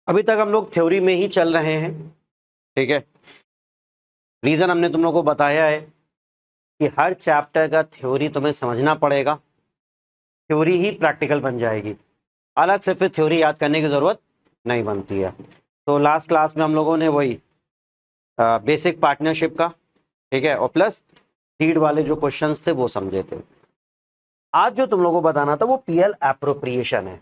अभी तक हम लोग थ्योरी में ही चल रहे हैं, ठीक है। रीजन हमने तुम लोगों को बताया है कि हर चैप्टर का थ्योरी तुम्हें समझना पड़ेगा, थ्योरी ही प्रैक्टिकल बन जाएगी, अलग से फिर थ्योरी याद करने की जरूरत नहीं बनती है। तो लास्ट क्लास में हम लोगों ने वही बेसिक पार्टनरशिप का, ठीक है, और प्लस सीड वाले जो क्वेश्चंस थे वो समझे थे। आज जो तुम लोगों को बताना था वो पीएल एप्रोप्रिएशन है,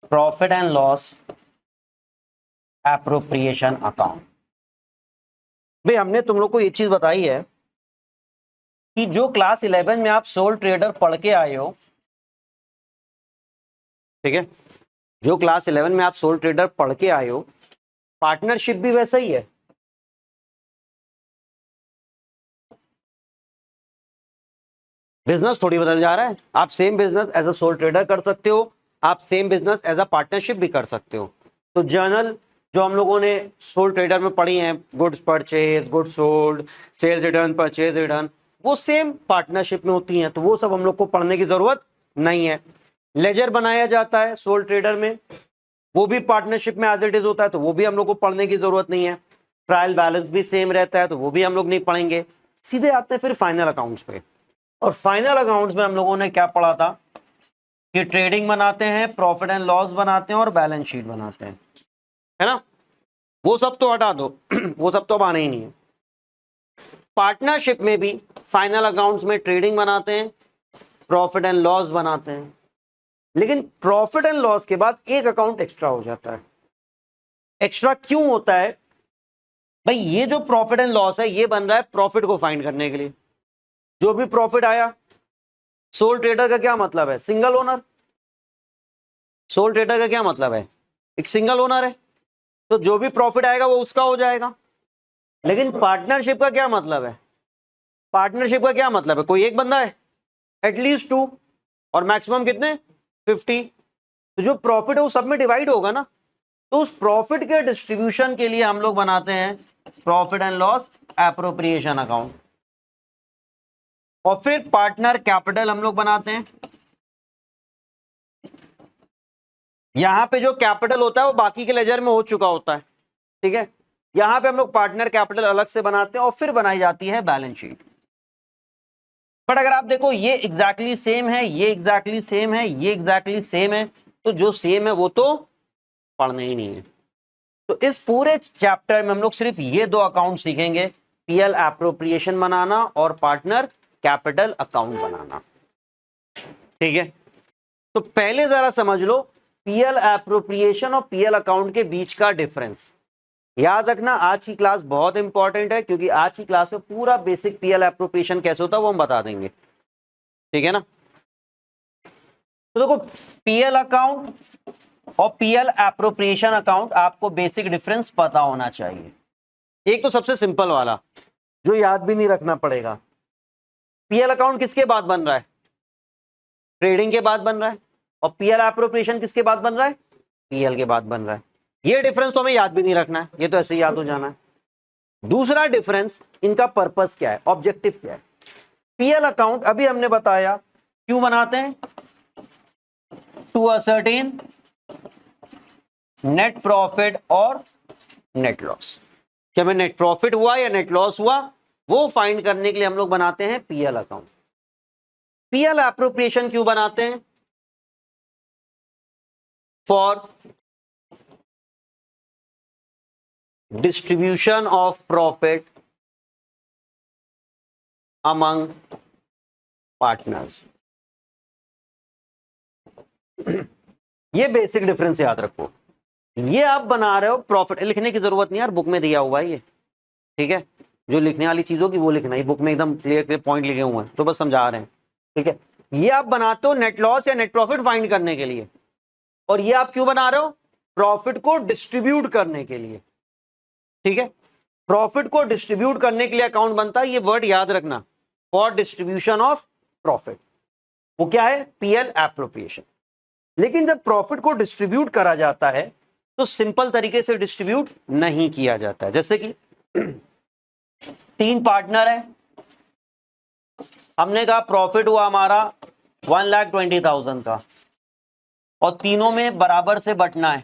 profit and loss appropriation account. भाई हमने तुम लोग को ये चीज बताई है कि जो क्लास 11 में आप सोल ट्रेडर पढ़ के आए हो, ठीक है, जो क्लास 11 में आप सोल ट्रेडर पढ़ के आए हो, पार्टनरशिप भी वैसा ही है। बिजनेस थोड़ी बदल जा रहा है, आप same business as a sole trader कर सकते हो, आप same business as a partnership भी कर सकते हो। तो जर्नल जो हम लोगों ने सोल ट्रेडर में पढ़ी हैं, goods purchase, goods sold, sales return, purchase return, वो सेम पार्टनरशिप में होती हैं, तो वो सब हम लोग को पढ़ने की जरूरत नहीं है। लेजर बनाया जाता है सोल ट्रेडर में, वो भी पार्टनरशिप में एज इट इज होता है, तो वो भी हम लोग को पढ़ने की जरूरत नहीं है। ट्रायल बैलेंस भी सेम रहता है, तो वो भी हम लोग नहीं पढ़ेंगे। सीधे आते हैं फिर फाइनल अकाउंट्स पे, और फाइनल अकाउंट्स में हम लोगों ने क्या पढ़ा था कि ट्रेडिंग बनाते हैं, प्रॉफिट एंड लॉस बनाते हैं और बैलेंस शीट बनाते हैं, है ना। वो सब तो हटा दो वो सब तो अब आना ही नहीं है। पार्टनरशिप में भी फाइनल अकाउंट्स में ट्रेडिंग बनाते हैं, प्रॉफिट एंड लॉस बनाते हैं, लेकिन प्रॉफिट एंड लॉस के बाद एक अकाउंट एक्स्ट्रा हो जाता है। एक्स्ट्रा क्यों होता है भाई? ये जो प्रॉफिट एंड लॉस है ये बन रहा है प्रॉफिट को फाइंड करने के लिए। जो भी प्रॉफिट आया, सोल ट्रेडर का क्या मतलब है? Single owner. सोल ट्रेडर का क्या मतलब है? एक सिंगल ओनर है, तो जो भी प्रॉफिट आएगा वो उसका हो जाएगा। लेकिन पार्टनरशिप का क्या मतलब है? पार्टनरशिप का क्या मतलब है? कोई एक बंदा है, एटलीस्ट 2, और मैक्सिमम कितने? 50। तो जो प्रॉफिट है वो सब में डिवाइड होगा ना, तो उस प्रॉफिट के डिस्ट्रीब्यूशन के लिए हम लोग बनाते हैं profit and loss appropriation account. और फिर पार्टनर कैपिटल हम लोग बनाते हैं। यहां पे जो कैपिटल होता है वो बाकी के लेजर में हो चुका होता है, ठीक है। यहां पे हम लोग पार्टनर कैपिटल अलग से बनाते हैं और फिर बनाई जाती है बैलेंस शीट। बट अगर आप देखो ये एग्जैक्टली सेम है, ये एग्जैक्टली सेम है, ये एग्जैक्टली सेम है, तो जो सेम है वो तो पढ़ना ही नहीं है। तो इस पूरे चैप्टर में हम लोग सिर्फ ये दो अकाउंट सीखेंगे, पीएल एप्रोप्रिएशन बनाना और पार्टनर कैपिटल अकाउंट बनाना, ठीक है। तो पहले जरा समझ लो पीएल एप्रोप्रिएशन और पीएल अकाउंट के बीच का डिफरेंस। याद रखना आज की क्लास बहुत इंपॉर्टेंट है, क्योंकि आज की क्लास में पूरा बेसिक पीएल एप्रोप्रिएशन कैसे होता है वो हम बता देंगे, ठीक है ना। तो देखो पीएल अकाउंट और पीएल एप्रोप्रिएशन अकाउंट आपको बेसिक डिफरेंस पता होना चाहिए। एक तो सबसे सिंपल वाला जो याद भी नहीं रखना पड़ेगा, पीएल अकाउंट किसके बाद बन रहा है? ट्रेडिंग के बाद बन रहा है। और पीएल एप्रोप्रिएशन किसके बाद बन रहा है? पीएल के बाद बन रहा है। ये डिफरेंस तो हमें याद भी नहीं रखना है, ये तो ऐसे ही याद हो जाना है। दूसरा डिफरेंस, इनका पर्पस क्या है, ऑब्जेक्टिव क्या है। पीएल अकाउंट अभी हमने बताया क्यों बनाते हैं, टू असर्टेन नेट प्रॉफिट और नेट लॉस। कि हमें नेट प्रॉफिट हुआ या नेट लॉस हुआ वो फाइंड करने के लिए हम लोग बनाते हैं पीएल अकाउंट। पीएल एप्रोप्रिएशन क्यों बनाते हैं? For distribution of profit among partners. ये बेसिक डिफरेंस याद रखो। ये आप बना रहे हो प्रॉफिट, लिखने की जरूरत नहीं यार, बुक में दिया हुआ है ये, ठीक है। जो लिखने वाली चीज होगी वो लिखना, ये बुक में एकदम क्लियर क्लियर पॉइंट लिखे हुए हैं, तो बस समझा रहे हैं, ठीक है। ये आप बनाते हो नेट लॉस या नेट प्रॉफिट फाइंड करने के लिए, और ये आप क्यों बना रहे हो? प्रॉफिट को डिस्ट्रीब्यूट करने के लिए, ठीक है। प्रॉफिट को डिस्ट्रीब्यूट करने के लिए अकाउंट बनता है, ये वर्ड याद रखना, फॉर डिस्ट्रीब्यूशन ऑफ प्रॉफिट। वो क्या है? PL appropriation. लेकिन जब प्रॉफिट को डिस्ट्रीब्यूट करा जाता है तो सिंपल तरीके से डिस्ट्रीब्यूट नहीं किया जाता है। जैसे कि 3 पार्टनर है, हमने कहा प्रॉफिट हुआ हमारा 1,20,000 का, और तीनों में बराबर से बंटना है,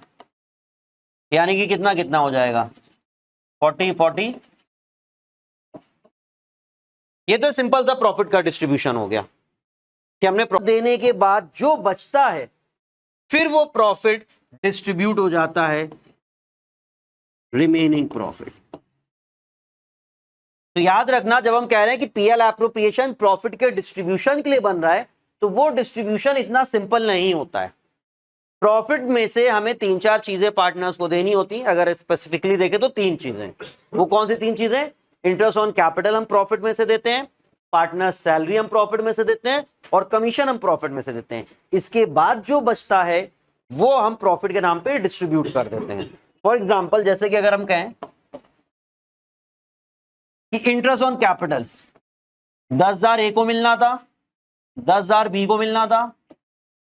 यानी कि कितना कितना हो जाएगा 40 40। ये तो सिंपल सा प्रॉफिट का डिस्ट्रीब्यूशन हो गया कि हमने देने के बाद जो बचता है फिर वो प्रॉफिट डिस्ट्रीब्यूट हो जाता है रिमेनिंग प्रॉफिट। तो याद रखना जब हम कह रहे हैं कि पीएल एप्रोप्रिएशन प्रॉफिट के डिस्ट्रीब्यूशन के लिए बन रहा है तो वो डिस्ट्रीब्यूशन इतना सिंपल नहीं होता है। प्रॉफिट में से हमें 3-4 चीजें पार्टनर्स को देनी होती हैं। अगर स्पेसिफिकली देखें तो 3 चीजें। वो कौन सी 3 चीजें? इंटरेस्ट ऑन कैपिटल हम प्रॉफिट में से देते हैं, पार्टनर सैलरी हम प्रॉफिट में से देते हैं और कमीशन हम प्रॉफिट में से देते हैं। इसके बाद जो बचता है वो हम प्रॉफिट के नाम पे डिस्ट्रीब्यूट कर देते हैं। फॉर एग्जांपल जैसे कि अगर हम कहें कि इंटरेस्ट ऑन कैपिटल 10,000 ए को मिलना था, 10,000 बी को मिलना था,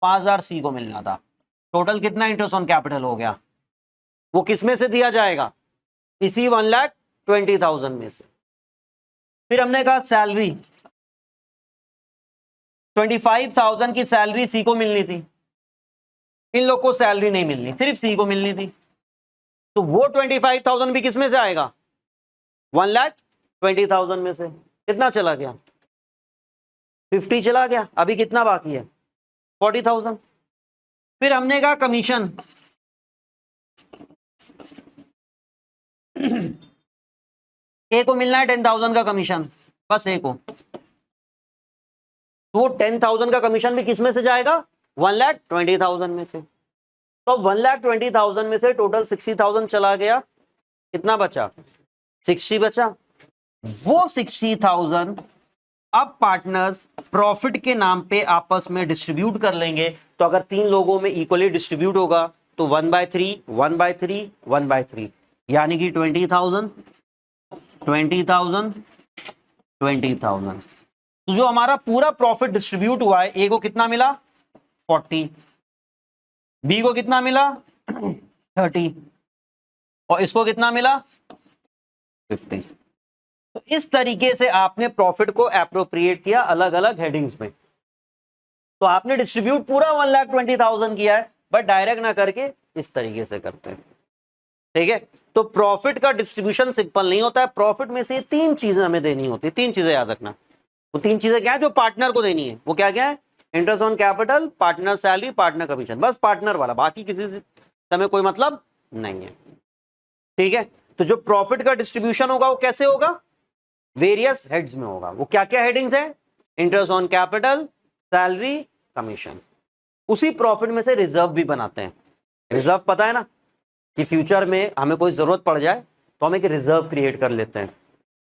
5,000 सी को मिलना था। टोटल कितना इंटरेस्ट ऑन कैपिटल हो गया? वो किस में से दिया जाएगा? इसी 1,20,000 में से। फिर हमने कहा सैलरी 25,000 की सैलरी सी को मिलनी थी, इन लोग को सैलरी नहीं मिलनी, सिर्फ सी को मिलनी थी। तो वो 25,000 भी किस में से आएगा? 1,20,000 में से। कितना चला गया? 50 चला गया। अभी कितना बाकी है? 40,000। फिर हमने कहा कमीशन ए को मिलना है 10,000 का कमीशन, बस ए को। तो 10,000 का कमीशन भी किस में से जाएगा? 1,20,000 में से। तो 1,20,000 में से टोटल 60,000 चला गया। कितना बचा? 60 बचा। वो 60,000 अब पार्टनर्स प्रॉफिट के नाम पे आपस में डिस्ट्रीब्यूट कर लेंगे। तो अगर 3 लोगों में इक्वली डिस्ट्रीब्यूट होगा तो 1/3 1/3 1/3, यानी कि 20,000 20,000 20,000। तो जो हमारा पूरा प्रॉफिट डिस्ट्रीब्यूट हुआ है, ए को कितना मिला? 40, बी को कितना मिला? 30 और इसको कितना मिला? 50। तो इस तरीके से आपने प्रॉफिट को एप्रोप्रिएट किया अलग अलग हेडिंग्स में। तो आपने डिस्ट्रीब्यूट पूरा 1,20,000 किया है, बट डायरेक्ट ना करके इस तरीके से करते हैं। ठीक है, तो प्रॉफिट का डिस्ट्रीब्यूशन सिंपल नहीं होता है। प्रॉफिट में से 3 चीजें हमें देनी होती है। 3 चीजें याद रखना। वो 3 चीजें क्या है जो पार्टनर को देनी है? वो क्या क्या है? Interest on capital, partner salary, partner commission. बस पार्टनर वाला, बाकी किसी से हमें कोई मतलब नहीं है। ठीक है, तो जो प्रॉफिट का डिस्ट्रीब्यूशन होगा वो कैसे होगा? वेरियस हेड्स में होगा। वो क्या क्या हेडिंग्स है? Interest on capital, salary, commission. उसी प्रॉफिट में से रिजर्व भी बनाते हैं। रिजर्व पता है ना कि फ्यूचर में हमें कोई जरूरत पड़ जाए तो हम एक रिजर्व क्रिएट कर लेते हैं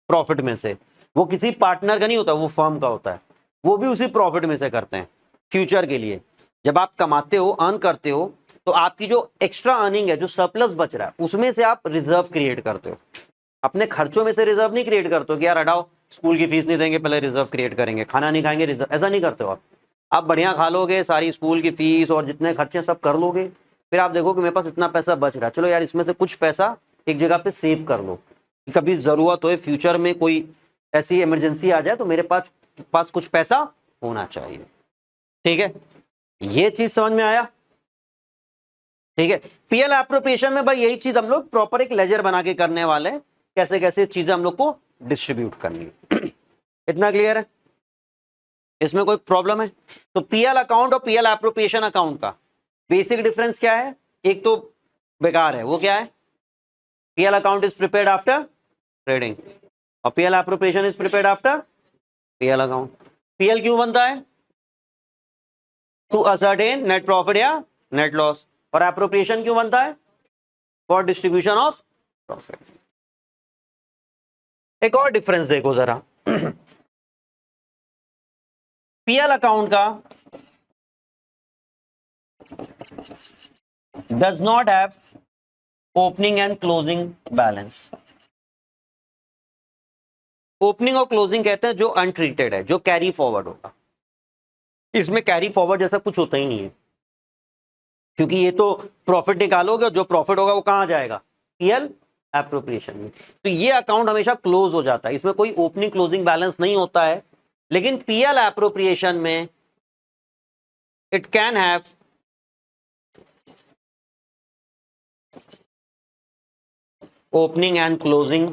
प्रॉफिट में से। वो किसी पार्टनर का नहीं होता, वो फर्म का होता है। वो भी उसी प्रॉफिट में से करते हैं फ्यूचर के लिए। जब आप कमाते हो, अर्न करते हो, तो आपकी जो एक्स्ट्रा अर्निंग है, जो सरप्लस बच रहा है, उसमें से आप रिजर्व क्रिएट करते हो। अपने खर्चों में से रिजर्व नहीं क्रिएट करते हो कि यार हटाओ, स्कूल की फीस नहीं देंगे, पहले रिजर्व क्रिएट करेंगे, खाना नहीं खाएंगे रिजर्व। ऐसा नहीं करते हो आप बढ़िया खा लोगे, सारी स्कूल की फीस और जितने खर्चे सब कर लोगे। फिर आप देखो कि मेरे पास इतना पैसा बच रहा है, चलो यार इसमें से कुछ पैसा एक जगह पे सेव कर लो, कभी जरूरत हो, फ्यूचर में कोई ऐसी इमरजेंसी आ जाए तो मेरे पास कुछ पैसा होना चाहिए। ठीक है, ये चीज समझ में आया? ठीक है, पीएल एप्रोप्रिएशन में भाई यही चीज हम लोग प्रॉपर एक लेजर बना के करने वाले हैं, कैसे कैसे चीजें हम लोग को डिस्ट्रीब्यूट करनी है। इतना क्लियर है? इसमें कोई प्रॉब्लम है? तो पीएल अकाउंट और पीएल एप्रोप्रिएशन अकाउंट का बेसिक डिफरेंस क्या है? एक तो बेकार है, वो क्या है? PL account is prepared after trading और PL appropriation is prepared after PL account. PL क्यों बनता है? टू असर्टेन नेट प्रॉफिट या नेट लॉस। और एप्रोप्रिएशन क्यों बनता है? For distribution of profit. एक और डिफरेंस देखो जरा। पीएल अकाउंट का does not have opening and closing balance. Opening और क्लोजिंग कहते हैं जो अनट्रीटेड है, जो कैरी फॉरवर्ड होगा। इसमें कैरी फॉरवर्ड जैसा कुछ होता ही नहीं है, क्योंकि ये तो प्रॉफिट निकालोगे, जो प्रॉफिट होगा वो कहां जाएगा? पीएल एप्रोप्रिएशन में। तो ये अकाउंट हमेशा क्लोज हो जाता है, इसमें कोई ओपनिंग क्लोजिंग बैलेंस नहीं होता है। लेकिन पीएल एप्रोप्रिएशन में it can have opening and closing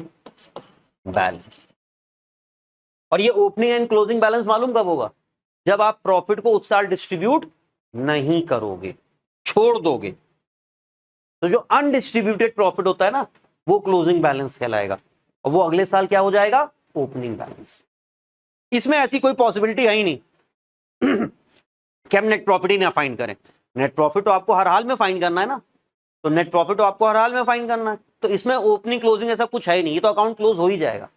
balance. और ये ओपनिंग एंड क्लोजिंग बैलेंस मालूम कब होगा? जब आप प्रॉफिट को उस साल डिस्ट्रीब्यूट नहीं करोगे, छोड़ दोगे। तो जो अनडिस्ट्रीब्यूटेड प्रॉफिट होता है ना, वो क्लोजिंग बैलेंस कहलाएगा, और वो अगले साल क्या हो जाएगा? Opening balance. इसमें ऐसी कोई पॉसिबिलिटी है ही नहीं कि हम नेट प्रॉफिट ही ना फाइंड करें। नेट प्रॉफिट तो आपको हर हाल में फाइंड करना है ना, तो नेट प्रॉफिट तो आपको हर हाल में फाइंड करना है, तो इसमें ओपनिंग क्लोजिंग ऐसा कुछ है ही नहीं, ये तो अकाउंट क्लोज हो ही जाएगा।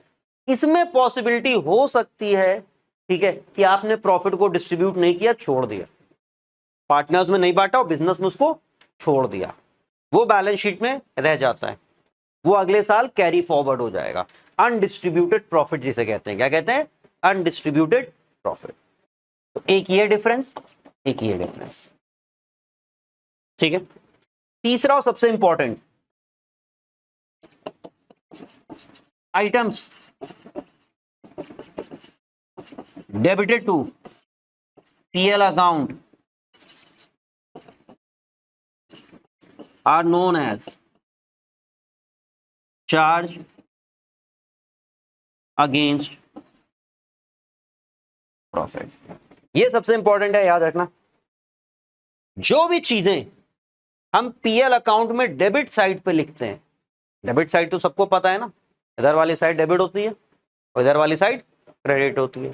इसमें पॉसिबिलिटी हो सकती है, ठीक है, कि आपने प्रॉफिट को डिस्ट्रीब्यूट नहीं किया, छोड़ दिया, पार्टनर्स में नहीं बांटा और बिजनेस में उसको छोड़ दिया, वो बैलेंस शीट में रह जाता है, वो अगले साल कैरी फॉरवर्ड हो जाएगा। अनडिस्ट्रीब्यूटेड प्रॉफिट जिसे कहते हैं, क्या कहते हैं? Undistributed profit. तो एक ये डिफरेंस, एक ये डिफरेंस, ठीक है। तीसरा और सबसे important, items debited to PL account are known as charge against profit। ये सबसे इंपॉर्टेंट है, याद रखना। जो भी चीजें हम पीएल अकाउंट में डेबिट साइड पे लिखते हैं, डेबिट साइड तो सबको पता है ना, इधर वाली साइड डेबिट होती है और इधर वाली साइड क्रेडिट होती है।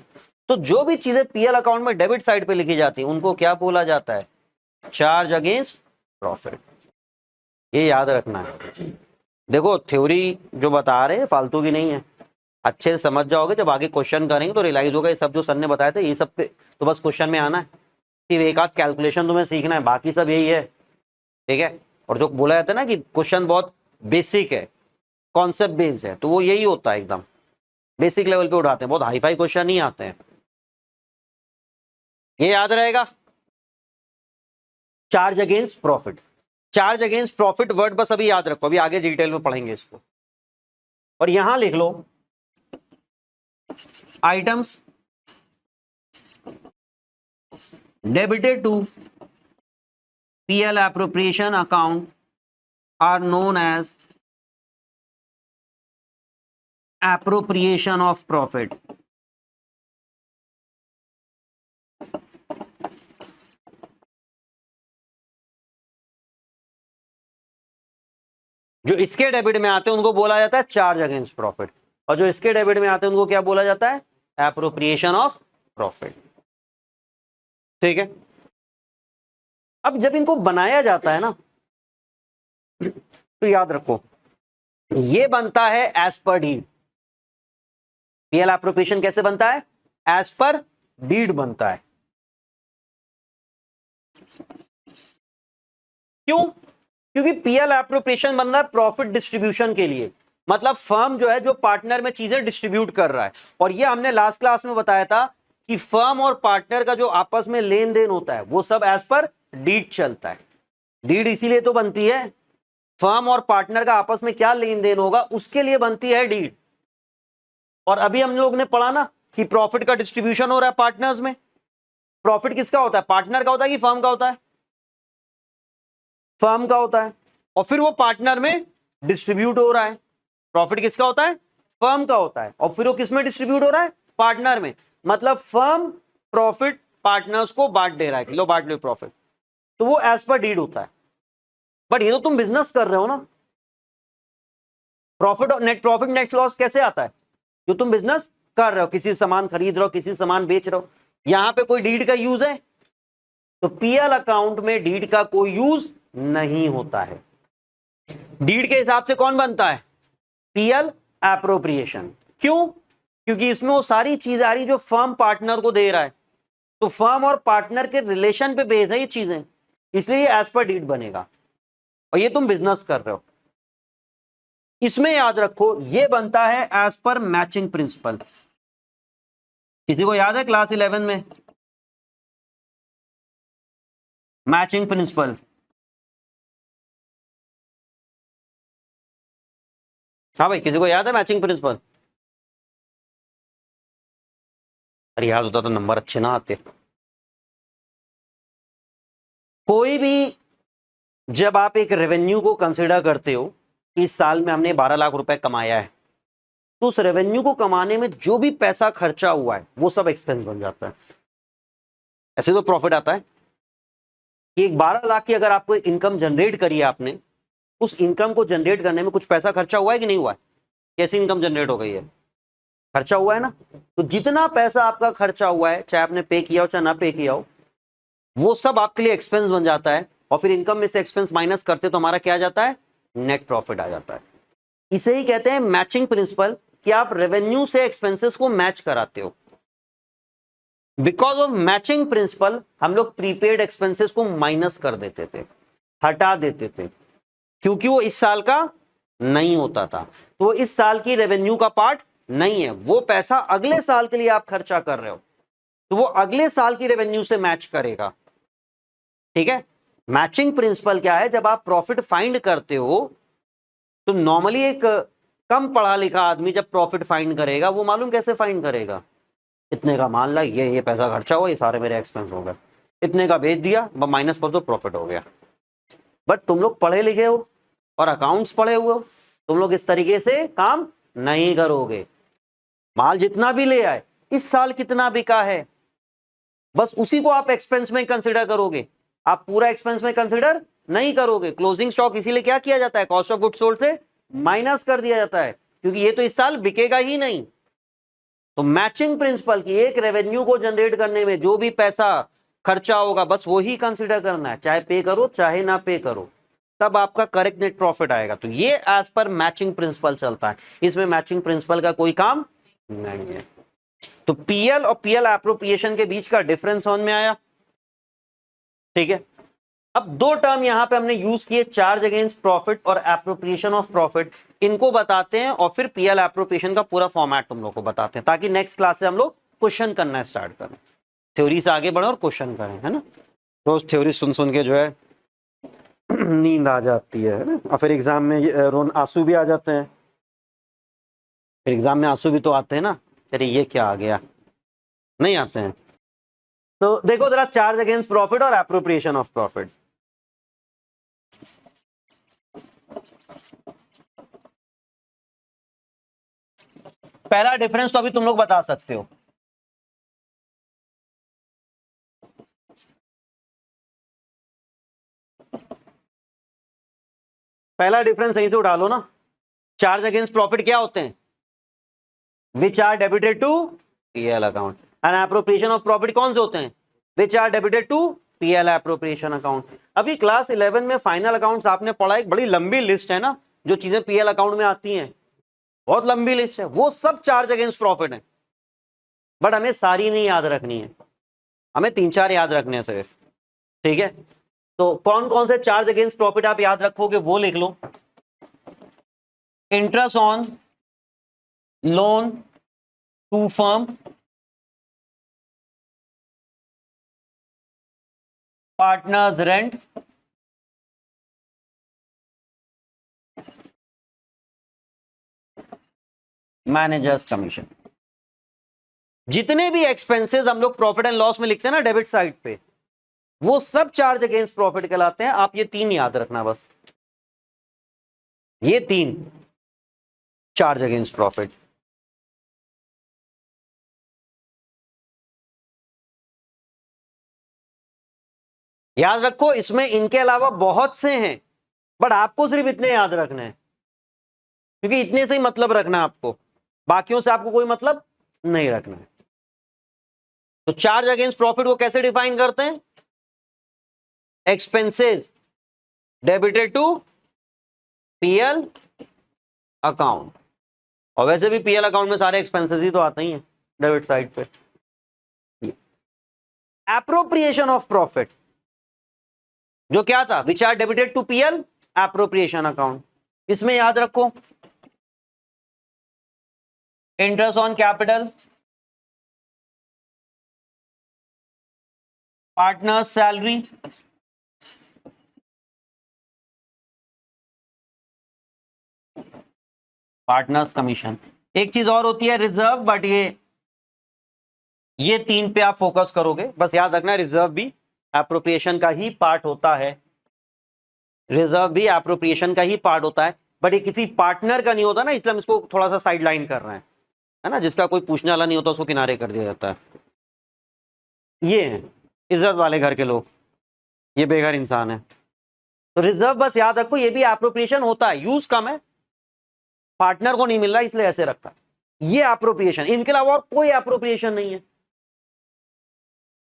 तो जो भी चीजें पीएल अकाउंट में डेबिट साइड पे लिखी जाती है, उनको क्या बोला जाता है? Charge against profit. ये याद रखना है। देखो थ्योरी जो बता रहे हैं फालतू की नहीं है, अच्छे से समझ जाओगे, जब आगे क्वेश्चन करेंगे तो रियलाइज होगा ये सब जो सर ने बताए थे, ये सब पे तो बस क्वेश्चन में आना है, सिर्फ एक आध कैलकुलेशन तुम्हें सीखना है, बाकी सब यही है, ठीक है। और जो बोला जाता है ना कि क्वेश्चन बहुत बेसिक है, कॉन्सेप्ट बेस्ड है, तो वो यही होता है, एकदम बेसिक लेवल पे उठाते हैं, बहुत हाई फाई क्वेश्चन नहीं आते हैं। ये याद रहेगा, charge against profit. Charge against profit word बस अभी याद रखो, अभी आगे डिटेल में पढ़ेंगे इसको। और यहां लिख लो, items debited to PL appropriation account are known as appropriation of profit. जो इसके डेबिट में आते हैं उनको बोला जाता है चार्ज अगेंस्ट प्रॉफिट, और जो इसके डेबिट में आते हैं उनको क्या बोला जाता है? एप्रोप्रिएशन ऑफ प्रॉफिट, ठीक है। अब जब इनको बनाया जाता है ना, तो याद रखो ये बनता है as per deed. PL appropriation कैसे बनता है? एज पर डीड बनता है। क्यों? क्योंकि पीएल एप्रोप्रिएशन बन रहा है प्रॉफिट डिस्ट्रीब्यूशन के लिए, मतलब फर्म जो है जो पार्टनर में चीजें डिस्ट्रीब्यूट कर रहा है। और ये हमने लास्ट क्लास में बताया था कि फर्म और पार्टनर का जो आपस में लेन देन होता है वो सब एज पर डीड चलता है। डीड इसीलिए तो बनती है, फर्म और पार्टनर का आपस में क्या लेन देन होगा उसके लिए बनती है डीड। और अभी हम लोग ने पढ़ा ना कि प्रॉफिट का डिस्ट्रीब्यूशन हो रहा है पार्टनर्स में। प्रॉफिट किसका होता है? पार्टनर का होता है कि फर्म का होता है? फर्म का होता है, और फिर वो पार्टनर में डिस्ट्रीब्यूट हो रहा है। प्रॉफिट किसका होता है? फर्म का होता है, और फिर वो किस में डिस्ट्रीब्यूट हो रहा है? पार्टनर में। मतलब फर्म प्रॉफिट पार्टनर्स को बांट दे रहा है, किलो बांट लो प्रॉफिट, तो वो एज पर डीड होता है। बट ये तो तुम बिजनेस कर रहे हो ना, प्रॉफिट नेट लॉस कैसे आता है? जो तुम बिजनेस कर रहे हो, किसी सामान खरीद रहे हो, किसी सामान बेच रहे हो, यहां पे कोई डीड का यूज है? तो पीएल अकाउंट में डीड का कोई यूज नहीं होता है। डीड के हिसाब से कौन बनता है? PL appropriation. क्यों? क्योंकि इसमें वो सारी चीज आ रही जो फर्म पार्टनर को दे रहा है, तो फर्म और पार्टनर के रिलेशन पे बेस है ये चीजें, इसलिए ये एज पर डीड बनेगा, और ये तुम बिजनेस कर रहे हो। इसमें याद रखो ये बनता है एज पर मैचिंग प्रिंसिपल। किसी को याद है क्लास 11 में मैचिंग प्रिंसिपल? हाँ भाई, किसी को याद है मैचिंग प्रिंसिपल? अरे याद होता तो नंबर अच्छे ना आते। कोई भी जब आप एक रेवेन्यू को कंसिडर करते हो, इस साल में हमने 12 लाख रुपए कमाया है, तो उस रेवेन्यू को कमाने में जो भी पैसा खर्चा हुआ है वो सब एक्सपेंस बन जाता है। ऐसे तो प्रॉफिट आता है कि एक 12 लाख की अगर आपको इनकम जनरेट करी है आपने, उस इनकम को जनरेट करने में कुछ पैसा खर्चा हुआ है कि नहीं हुआ है? कैसी इनकम जनरेट हो गई है? खर्चा हुआ है ना। तो जितना पैसा आपका खर्चा हुआ है, चाहे आपने पे किया हो चाहे ना पे किया हो, वो सब आपके लिए एक्सपेंस बन जाता है। और फिर इनकम में से एक्सपेंस माइनस करते तो हमारा क्या आ जाता है? नेट प्रॉफिट आ जाता है। इसे ही कहते हैं मैचिंग प्रिंसिपल, कि आप रेवेन्यू से एक्सपेंसेस को मैच कराते हो। बिकॉज ऑफ मैचिंग प्रिंसिपल हम लोग प्रीपेड एक्सपेंसेस को माइनस कर देते थे, हटा देते थे, क्योंकि वो इस साल का नहीं होता था। तो इस साल की रेवेन्यू का पार्ट नहीं है, वो पैसा अगले साल के लिए आप खर्चा कर रहे हो, तो वो अगले साल की रेवेन्यू से मैच करेगा। ठीक है। मैचिंग प्रिंसिपल क्या है? जब आप प्रॉफिट फाइंड करते हो तो नॉर्मली एक कम पढ़ा लिखा आदमी जब प्रॉफिट फाइंड करेगा, वो मालूम कैसे फाइंड करेगा? इतने का मान ला, ये पैसा खर्चा हुआ, ये सारे मेरे एक्सपेंस हो गए, इतने का भेज दिया, माइनस कर दो, प्रॉफिट हो गया। बट तुम लोग पढ़े लिखे हो और अकाउंट्स पढ़े हुए हो, तुम लोग इस तरीके से काम नहीं करोगे। माल जितना भी ले आए, इस साल कितना बिका है, बस उसी को आप एक्सपेंस में कंसिडर करोगे, आप पूरा एक्सपेंस में कंसिडर नहीं करोगे। क्लोजिंग स्टॉक इसीलिए क्या किया जाता है? कॉस्ट ऑफ गुड्स सोल्ड से माइनस कर दिया जाता है, क्योंकि ये तो इस साल बिकेगा ही नहीं। तो मैचिंग प्रिंसिपल की एक रेवेन्यू को जनरेट करने में जो भी पैसा खर्चा होगा बस वही कंसिडर करना है, चाहे पे करो चाहे ना पे करो, तब आपका करेक्ट नेट प्रॉफिट आएगा। तो ये एज पर मैचिंग प्रिंसिपल चलता है, इसमें मैचिंग प्रिंसिपल का कोई काम नहीं है। तो पीएल और पीएल एप्रोप्रिएशन के बीच का डिफरेंस समझ में आया? ठीक है। अब दो टर्म यहां पे हमने यूज किए, चार्ज अगेंस्ट प्रॉफिट और एप्रोप्रिएशन ऑफ प्रॉफिट। इनको बताते हैं और फिर पीएल एप्रोप्रिएशन का पूरा फॉर्मेट तुम लोग को बताते हैं, ताकि नेक्स्ट क्लास से हम लोग क्वेश्चन करना स्टार्ट करें, थ्योरी से आगे बढ़े और क्वेश्चन करें, है ना। रोज थ्योरी सुन सुन के जो है नींद आ जाती है ना, और फिर एग्जाम में रोन आंसू भी आ जाते हैं, फिर एग्जाम में आंसू भी तो आते हैं ना, अरे ये क्या आ गया, नहीं आते हैं। तो देखो जरा, चार्ज अगेंस्ट प्रॉफिट और एप्रोप्रिएशन ऑफ प्रॉफिट। पहला डिफरेंस तो अभी तुम लोग बता सकते हो, पहला डिफरेंस सही से उठा लो ना। चार्ज अगेंस्ट प्रॉफिट क्या होते हैं? Which are debited to PL account. And appropriation of profit कौन से होते हैं? Which are debited to PL appropriation account. अभी क्लास 11 में फाइनल अकाउंट्स आपने पढ़ा, एक बड़ी लंबी लिस्ट है ना जो चीजें पीएल अकाउंट में आती हैं, बहुत लंबी लिस्ट है, वो सब चार्ज अगेंस्ट प्रॉफिट है। बट हमें सारी नहीं याद रखनी है, हमें 3-4 याद रखने हैं सिर्फ। ठीक है। तो कौन कौन से चार्ज अगेंस्ट प्रॉफिट आप याद रखोगे वो लिख लो। Interest on loan to firm, partners rent, managers commission. जितने भी एक्सपेंसेस हम लोग प्रॉफिट एंड लॉस में लिखते हैं ना डेबिट साइड पे, वो सब चार्ज अगेंस्ट प्रॉफिट कहलाते हैं। आप ये 3 याद रखना बस, ये 3 चार्ज अगेंस्ट प्रॉफिट। याद रखो, इसमें इनके अलावा बहुत से हैं, बट आपको सिर्फ इतने याद रखने हैं, क्योंकि इतने से ही मतलब रखना है आपको, बाकियों से आपको कोई मतलब नहीं रखना है। तो चार्ज अगेंस्ट प्रॉफिट को कैसे डिफाइन करते हैं? Expenses debited to PL account. और वैसे भी पीएल अकाउंट में सारे एक्सपेंसेस ही तो आते ही हैं डेबिट साइड पे। एप्रोप्रिएशन ऑफ प्रॉफिट जो क्या था? Which are debited to PL appropriation account. इसमें याद रखो, interest on capital, partner salary, partners commission. एक चीज और होती है रिजर्व, बट ये 3 पे आप फोकस करोगे, बस याद रखना रिजर्व भी एप्रोप्रिएशन का ही पार्ट होता है। रिजर्व भी एप्रोप्रिएशन का ही पार्ट होता है, बट ये किसी पार्टनर का नहीं होता ना, इसलिए हम इसको थोड़ा सा साइड लाइन कर रहे हैं, है ना। जिसका कोई पूछने वाला नहीं होता उसको किनारे कर दिया जाता है। ये है इज्जत वाले घर के लोग, ये बेघर इंसान है। तो रिजर्व बस याद रखो, ये भी एप्रोप्रिएशन होता है, यूज कम है, पार्टनर को नहीं मिल रहा इसलिए ऐसे रखा। ये एप्रोप्रिएशन, इनके अलावा और कोई एप्रोप्रिएशन नहीं है,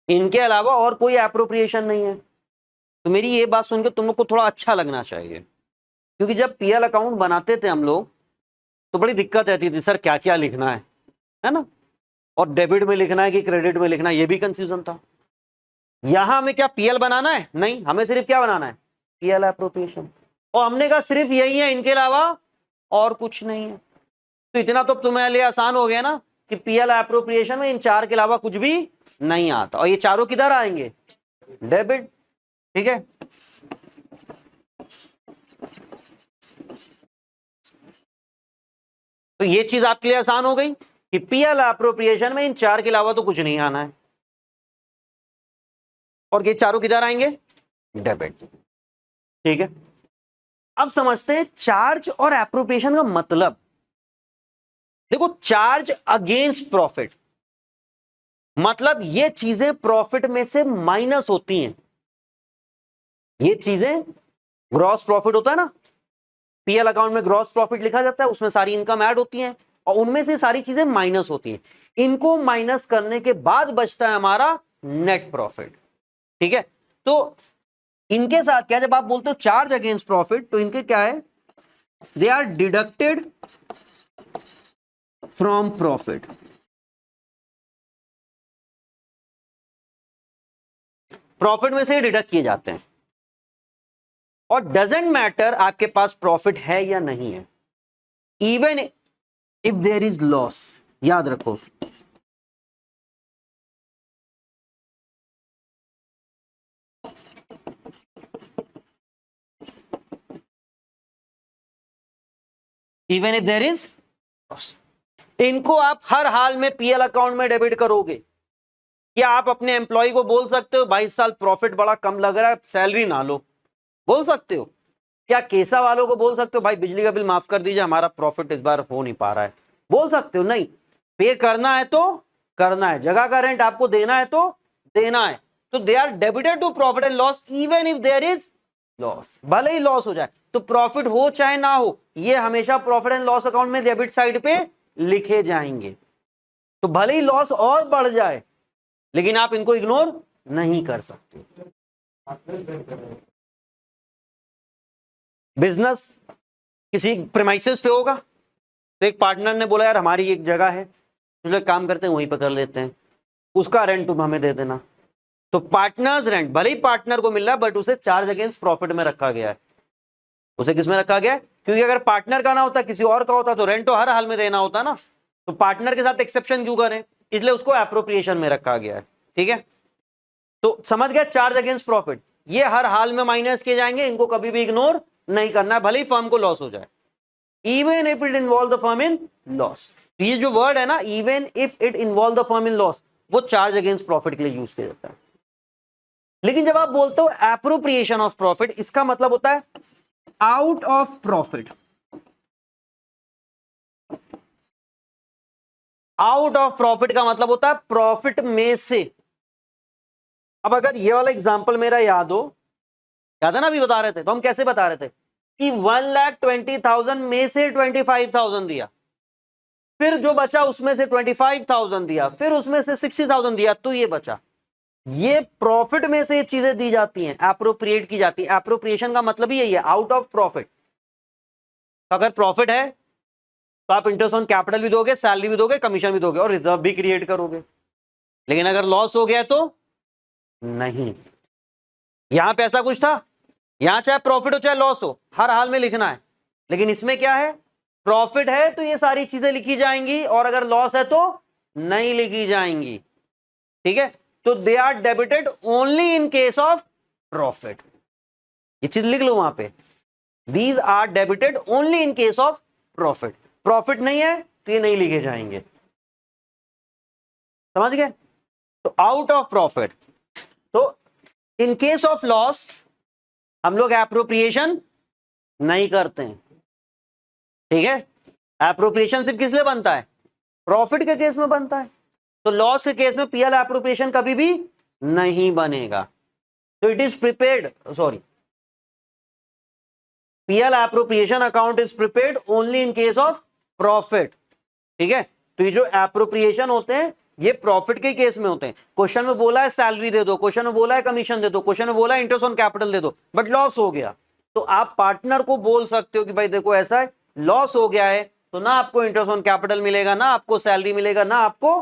इनके अलावा और कोई एप्रोप्रिएशन नहीं है। तो मेरी ये बात सुनकर तुम लोग को थोड़ा अच्छा लगना चाहिए, क्योंकि जब पीएल अकाउंट बनाते थे हम लोग तो बड़ी दिक्कत रहती थी, सर क्या क्या लिखना है ना, और डेबिट में लिखना है कि क्रेडिट में लिखना है, ये भी कंफ्यूजन था। यहां हमें क्या पीएल बनाना है? नहीं, हमें सिर्फ क्या बनाना है? PL appropriation. और हमने कहा सिर्फ यही है, इनके अलावा और कुछ नहीं है। तो इतना तो तुम्हारे लिए आसान हो गया ना कि पीएल एप्रोप्रिएशन में इन चार के अलावा कुछ भी नहीं आता, और ये चारों किधर आएंगे? डेबिट। ठीक है, तो ये चीज आपके लिए आसान हो गई कि पीएल एप्रोप्रिएशन में इन चार के अलावा तो कुछ नहीं आना है, और ये चारों किधर आएंगे? डेबिट। ठीक है, अब समझते हैं चार्ज और एप्रोप्रिएशन का मतलब। देखो, चार्ज अगेंस्ट प्रॉफिट, मतलब ये चीजें प्रॉफिट में से माइनस होती हैं। ये चीजें, ग्रॉस प्रॉफिट होता है ना, पीएल अकाउंट में ग्रॉस प्रॉफिट लिखा जाता है, उसमें सारी इनकम ऐड होती है और उनमें से सारी चीजें माइनस होती हैं। इनको माइनस करने के बाद बचता है हमारा नेट प्रॉफिट। ठीक है, तो इनके साथ क्या, जब आप बोलते हो चार्ज अगेंस्ट प्रॉफिट, तो इनके क्या है? They are deducted from profit. Profit में से डिडक्ट किए जाते हैं, और डजेंट मैटर आपके पास प्रॉफिट है या नहीं है, even if there is loss. याद रखो, even if there is loss, इनको आप हर हाल में पीएल अकाउंट में डेबिट करोगे। क्या आप अपने एम्प्लॉय को बोल सकते हो भाई इस साल प्रॉफिट बड़ा कम लग रहा है, सैलरी ना लो? बोल सकते हो? क्या केसा वालों को बोल सकते हो भाई बिजली का बिल माफ कर दीजिए, हमारा प्रॉफिट इस बार हो नहीं पा रहा है? बोल सकते हो? नहीं। पे करना है तो करना है, जगह का रेंट आपको देना है तो देना है। तो they are debited to profit and loss even if there is loss. भले ही लॉस हो जाए, तो प्रॉफिट हो चाहे ना हो, ये हमेशा प्रॉफिट एंड लॉस अकाउंट में डेबिट साइड पे लिखे जाएंगे। तो भले ही लॉस और बढ़ जाए, लेकिन आप इनको इग्नोर नहीं कर सकते। बिजनेस किसी प्रेमाइसेस पे होगा, तो एक पार्टनर ने बोला यार हमारी एक जगह है, तो काम करते हैं वहीं पर कर लेते हैं, उसका रेंट तुम हमें दे देना। तो पार्टनर्स रेंट भले ही पार्टनर को मिल रहा है, बट उसे चार्ज अगेंस्ट प्रॉफिट में रखा गया है। उसे किस में रखा गया है? क्योंकि अगर पार्टनर का ना होता, किसी और का होता, तो रेंट तो हर हाल में देना होता ना। तो पार्टनर के साथ एक्सेप्शन क्यों करें? इसलिए उसको एप्रोप्रिएशन में रखा गया है। ठीक है, तो समझ गया, चार्ज अगेंस्ट प्रॉफिट ये हर हाल में माइनस किए जाएंगे, इनको कभी भी इग्नोर नहीं करना, भले ही फर्म को लॉस हो जाए, even if it involve the firm in loss. ये जो वर्ड है ना, even if it involve the firm in loss, वो चार्ज अगेंस्ट प्रॉफिट के लिए यूज किया जाता है। लेकिन जब आप बोलते हो एप्रोप्रिएशन ऑफ प्रॉफिट, इसका मतलब होता है out of profit. Out of profit का मतलब होता है प्रॉफिट में से। अब अगर ये वाला एग्जांपल मेरा याद हो, याद है ना, अभी बता रहे थे, तो हम कैसे बता रहे थे कि 1,20,000 में से 25,000 दिया, फिर जो बचा उसमें से 25,000 दिया, फिर उसमें से 60,000 दिया, तो ये बचा। ये प्रॉफिट में से चीजें दी जाती हैं, एप्रोप्रिएट की जाती है। एप्रोप्रिएशन का मतलब ही यही है, आउट ऑफ प्रॉफिट। अगर प्रॉफिट है तो आप इंटरेस्ट ऑन कैपिटल भी दोगे, सैलरी भी दोगे, कमीशन भी दोगे, और रिजर्व भी क्रिएट करोगे। लेकिन अगर लॉस हो गया तो नहीं। यहां पे ऐसा कुछ था, यहां चाहे प्रॉफिट हो चाहे लॉस हो, हर हाल में लिखना है। लेकिन इसमें क्या है, प्रॉफिट है तो ये सारी चीजें लिखी जाएंगी, और अगर लॉस है तो नहीं लिखी जाएंगी। ठीक है, तो they are debited only in case of profit. ये चीज लिख लो वहां पे, these are debited only in case of profit. Profit नहीं है तो ये नहीं लिखे जाएंगे। समझ गए? तो आउट ऑफ प्रॉफिट, तो इन केस ऑफ लॉस हम लोग एप्रोप्रिएशन नहीं करते हैं, ठीक है। एप्रोप्रिएशन सिर्फ किस लिए बनता है? प्रॉफिट के केस में बनता है। तो लॉस के केस में पीएल एप्रोप्रिएशन कभी भी नहीं बनेगा। तो it is prepared, sorry, PL appropriation account is prepared only in case of profit, ठीक है। तो ये जो एप्रोप्रिएशन होते हैं ये प्रॉफिट के केस में होते हैं। क्वेश्चन में बोला है सैलरी दे दो, क्वेश्चन में बोला है कमीशन दे दो, क्वेश्चन में बोला है इंटरेस्ट ऑन कैपिटल दे दो, बट लॉस हो गया, तो आप पार्टनर को बोल सकते हो कि भाई देखो ऐसा है, लॉस हो गया है, तो ना आपको इंटरेस्ट ऑन कैपिटल मिलेगा, ना आपको सैलरी मिलेगा, ना आपको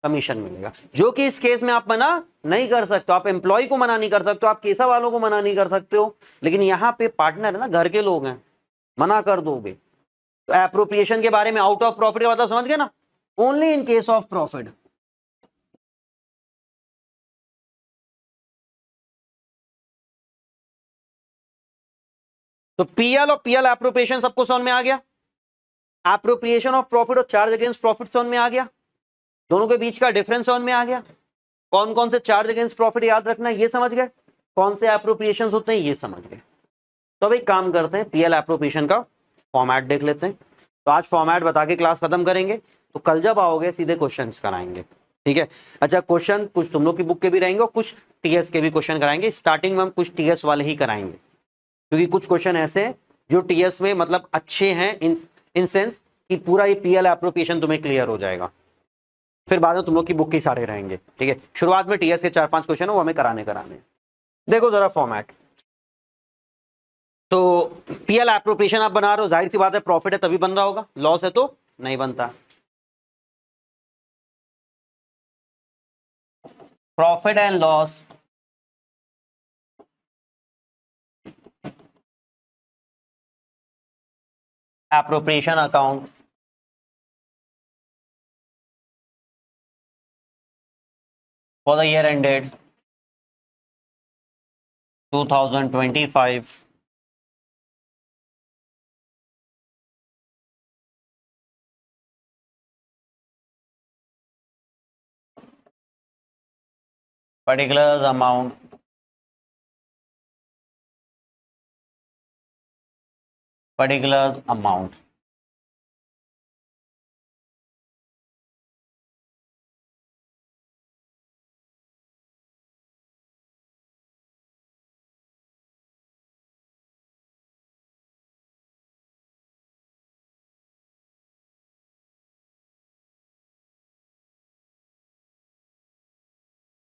कमीशन मिलेगा। जो कि इस केस में आप मना नहीं कर सकते, आप एम्प्लॉय को मना नहीं कर सकते, आप केसा वालों को मना नहीं कर सकते हो, लेकिन यहां पे पार्टनर है ना, घर के लोग हैं, मना कर दोगे। तो एप्रोप्रिएशन के बारे में आउट ऑफ प्रॉफिट का मतलब समझ गए ना, only in case of profit. तो पीएल और पीएल एप्रोप्रिएशन सबको समझ में आ गया। एप्रोप्रिएशन ऑफ प्रॉफिट और चार्ज अगेंस्ट प्रॉफिट समझ में आ गया, दोनों के बीच का डिफरेंस समझ में आ गया। कौन कौन से चार्ज अगेंस्ट प्रॉफिट याद रखना है ये समझ गए, कौन से एप्रोप्रिएशन होते हैं ये समझ गए। तो अब एक काम करते हैं, पीएल एप्रोप्रिएशन का फॉर्मेट देख लेते हैं। तो आज फॉर्मेट बता के क्लास खत्म करेंगे, तो कल जब आओगे सीधे क्वेश्चंस कराएंगे, ठीक है। अच्छा, क्वेश्चन कुछ तुम लोग की बुक के भी रहेंगे और कुछ टीएस के भी क्वेश्चन कराएंगे। स्टार्टिंग में हम कुछ टीएस वाले ही कराएंगे, क्योंकि कुछ क्वेश्चन ऐसे हैं जो टीएस में मतलब अच्छे हैं इन सेंस कि पूरा ये पीएल एप्रोप्रिएशन तुम्हें क्लियर हो जाएगा। फिर बाद में तुम लोग की बुक के सारे रहेंगे, ठीक है। शुरुआत में टीएस के 4-5 क्वेश्चन है वो हमें कराने हैं। देखो जरा फॉर्मेट, तो पीएल एप्रोप्रिएशन आप बना रहे हो, जाहिर सी बात है प्रॉफिट है तभी बन रहा होगा, लॉस है तो नहीं बनता। Profit and loss appropriation account for the year ended 2025 particulars amount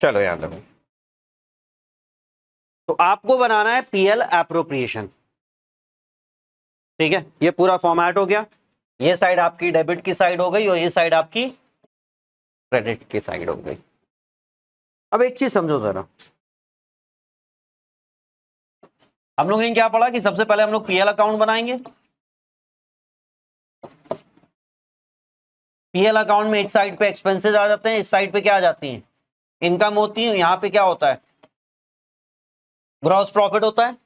चलो याद रखो। तो आपको बनाना है पीएल एप्रोप्रिएशन, ठीक है। ये पूरा फॉर्मेट हो गया, ये साइड आपकी डेबिट की साइड हो गई और ये साइड आपकी क्रेडिट की साइड हो गई। अब एक चीज समझो जरा, हम लोग ने क्या पढ़ा कि सबसे पहले हम लोग पीएल अकाउंट बनाएंगे। पीएल अकाउंट में एक साइड पे एक्सपेंसेस आ जाते हैं, इस साइड पे क्या आ जाती हैं, इनकम होती है। यहां पे क्या होता है, ग्रॉस प्रॉफिट होता है,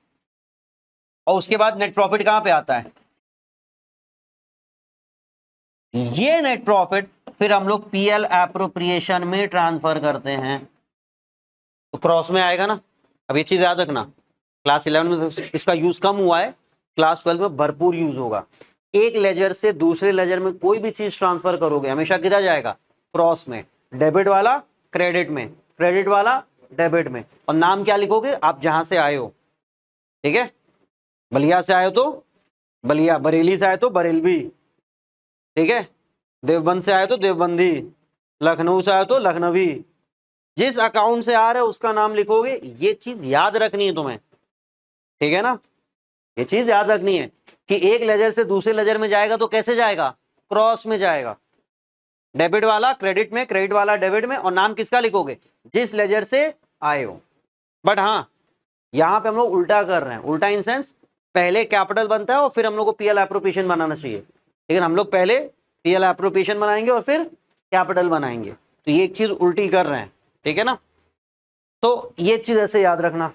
और उसके बाद नेट प्रॉफिट कहां पे आता है, ये नेट प्रॉफिट फिर हम लोग पीएल एप्रोप्रिएशन में ट्रांसफर करते हैं, तो क्रॉस में आएगा ना। अब ये चीज याद रखना, क्लास 11 में तो इसका यूज कम हुआ है, क्लास 12 में भरपूर यूज होगा। एक लेजर से दूसरे लेजर में कोई भी चीज ट्रांसफर करोगे हमेशा किधर जाएगा, क्रॉस में। डेबिट वाला क्रेडिट में, क्रेडिट वाला डेबिट में, और नाम क्या लिखोगे, आप जहां से आए हो, ठीक है। बलिया से आए हो तो बलिया, बरेली से आए तो बरेलवी, ठीक है। देवबंद से आए तो देवबंदी, लखनऊ से आए तो लखनवी। जिस अकाउंट से आ रहे हो उसका नाम लिखोगे, ये चीज याद रखनी है तुम्हें, ठीक है ना। ये चीज याद रखनी है कि एक लेजर से दूसरे लेजर में जाएगा तो कैसे जाएगा, क्रॉस में जाएगा। डेबिट वाला क्रेडिट में, क्रेडिट वाला डेबिट में, और नाम किसका लिखोगे, जिस लेजर से आए हो। बट हाँ, यहां पे हम लोग उल्टा कर रहे हैं, उल्टा इन सेंस पहले कैपिटल बनता है और फिर हम लोग को पीएल एप्रोप्रिएशन बनाना चाहिए, लेकिन हम लोग पहले पीएल एप्रोप्रिएशन बनाएंगे और फिर कैपिटल बनाएंगे, तो ये एक चीज उल्टी कर रहे हैं, ठीक है ना। तो ये चीज ऐसे याद रखना।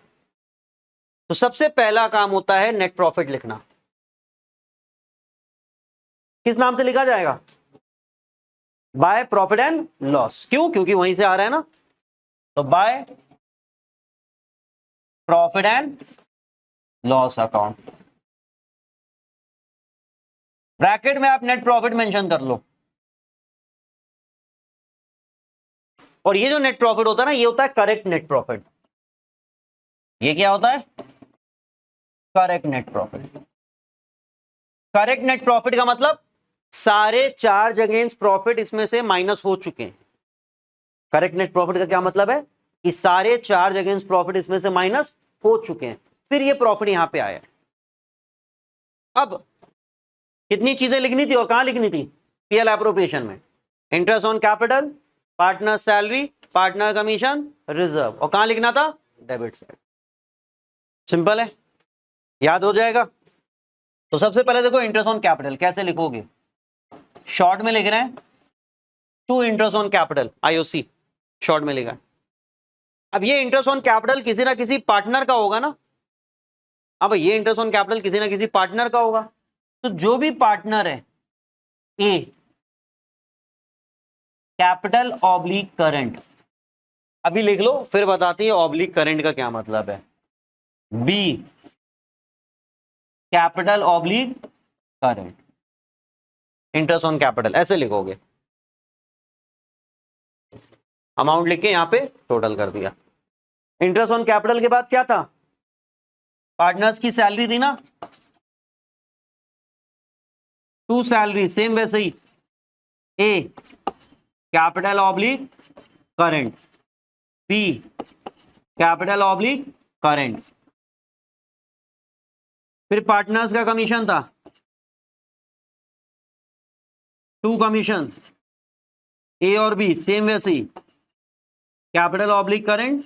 तो सबसे पहला काम होता है नेट प्रॉफिट लिखना। किस नाम से लिखा जाएगा, बाय प्रॉफिट एंड लॉस। क्यों, क्योंकि वहीं से आ रहा है ना। तो by profit and loss account, bracket में आप नेट प्रॉफिट मेंशन कर लो। और ये जो नेट प्रॉफिट होता है ना, ये होता है करेक्ट नेट प्रॉफिट। ये क्या होता है? Correct net profit. Correct net profit का मतलब सारे चार्ज अगेंस्ट प्रॉफिट इसमें से माइनस हो चुके हैं। करेक्ट नेट प्रॉफिट का क्या मतलब है कि सारे चार्ज अगेंस्ट प्रॉफिट इसमें से माइनस हो चुके हैं, फिर ये प्रॉफिट यहां पे आया। अब कितनी चीजें लिखनी थी और कहां लिखनी थी? पीएल एप्रोप्रिएशन में। Interest on capital, partner salary, partner commission, reserve, और कहां लिखना था? Debit side. सिंपल है, याद हो जाएगा। तो सबसे पहले देखो इंटरेस्ट ऑन कैपिटल कैसे लिखोगे। शॉर्ट में लिख रहे हैं to interest on capital, IOC short में लिखा है। अब ये इंटरेस्ट ऑन कैपिटल किसी ना किसी पार्टनर का होगा ना। अब ये इंटरेस्ट ऑन कैपिटल किसी ना किसी पार्टनर का होगा, तो जो भी पार्टनर है ए कैपिटल ऑब्लिक करंट, अभी लिख लो फिर बताती है ऑब्लिक करंट का क्या मतलब है। B capital oblique current, interest on capital ऐसे लिखोगे। अमाउंट लिख के यहां पे टोटल कर दिया। इंटरेस्ट ऑन कैपिटल के बाद क्या था? पार्टनर्स की सैलरी थी ना, टू सैलरी, सेम वैसे ही A capital oblique current, B capital oblique current, फिर पार्टनर्स का कमीशन था, टू कमीशन, ए और बी सेम वैसे ही capital oblique current,